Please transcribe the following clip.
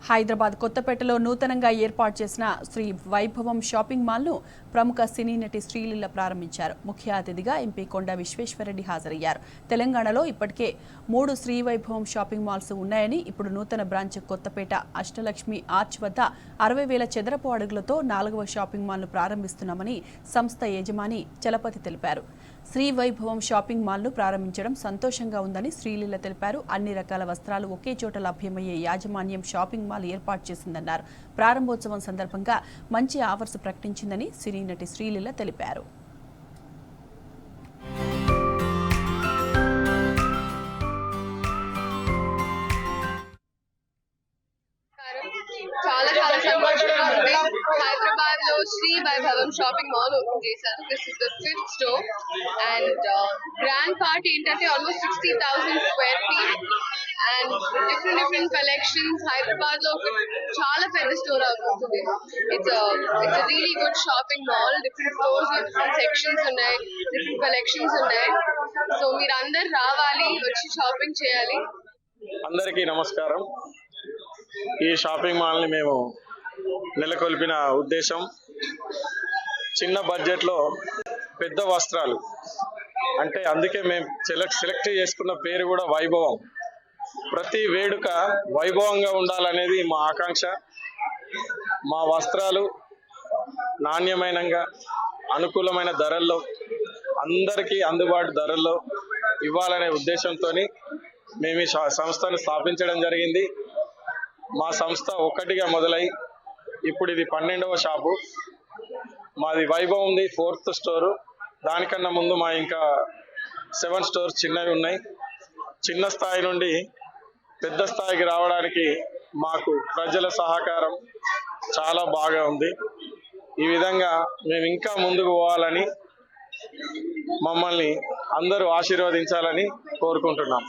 హైదరాబాద్ కొత్తపేటలో నూతనంగా ఏర్పాటు చేసిన శ్రీ వైభవం షాపింగ్ మాల్ను ప్రముఖ సినీ నటి శ్రీలీల ప్రారంభించారు. ముఖ్య అతిథిగా ఎంపీ కొండా విశ్వేశ్వరరెడ్డి హాజరయ్యారు. తెలంగాణలో ఇప్పటికే 3 శ్రీ వైభవం షాపింగ్ మాల్స్ ఉన్నాయని, ఇప్పుడు నూతన బ్రాంచ్ కొత్తపేట అష్టలక్ష్మి ఆర్చ్ వద్ద 60,000 చదరపు అడుగులతో 4వ షాపింగ్ మాల్ను ప్రారంభిస్తున్నామని సంస్థ యజమాని చలపతి తెలిపారు. శ్రీ వైభవం షాపింగ్ మాల్ను ప్రారంభించడం సంతోషంగా ఉందని శ్రీలీల తెలిపారు. అన్ని రకాల వస్త్రాలు ఒకే చోట లభ్యమయ్యే యాజమాన్యం షాపింగ్ మాల్ ఏర్పాటు చేసిందన్నారు. ప్రారంభోత్సవం సందర్భంగా మంచి ఆఫర్స్ ప్రకటించిందని సినీ నటి శ్రీలీల తెలిపారు. చాలా చాలా సంతోషంగా ఉంది. హైదరాబాద్ లో Shri Vaibhavam shopping mall open చేశారు. This is the 5th store and grand part ఏంటంటే almost 60,000 square feet and different collections. Hyderabad లో చాలా పెద్ద స్టోర్ అవుతుంది. It's really good shopping mall. Different floors లో డిఫరెంట్ సెక్షన్స్ ఉన్నాయి, డిఫరెంట్ కలెక్షన్స్ ఉన్నాయి. సో మీరు అందరు రావాలి, వచ్చి షాపింగ్ చేయాలి. అందరికీ నమస్కారం. ఈ షాపింగ్ మాల్ని మేము నెలకొల్పిన ఉద్దేశం చిన్న బడ్జెట్లో పెద్ద వస్త్రాలు అంటే, అందుకే మేము సెలెక్ట్ చేసుకున్న పేరు కూడా వైభవం. ప్రతి వేడుక వైభవంగా ఉండాలనేది మా ఆకాంక్ష. మా వస్త్రాలు నాణ్యమైనగా అనుకూలమైన ధరల్లో అందరికీ అందుబాటు ధరల్లో ఇవ్వాలనే ఉద్దేశంతో మేము ఈ సంస్థను స్థాపించడం జరిగింది. మా సంస్థ ఒక్కటిగా మొదలై ఇప్పుడు ఇది 12వ షాపు. మాది వైభవంది 4th స్టోరు. దానికన్నా ముందు మా ఇంకా 7 స్టోర్స్ చిన్నవి ఉన్నాయి. చిన్న స్థాయి నుండి పెద్ద స్థాయికి రావడానికి మాకు ప్రజల సహకారం చాలా బాగా ఉంది. ఈ విధంగా మేము ఇంకా ముందుకు పోవాలని, మమ్మల్ని అందరూ ఆశీర్వదించాలని కోరుకుంటున్నాం.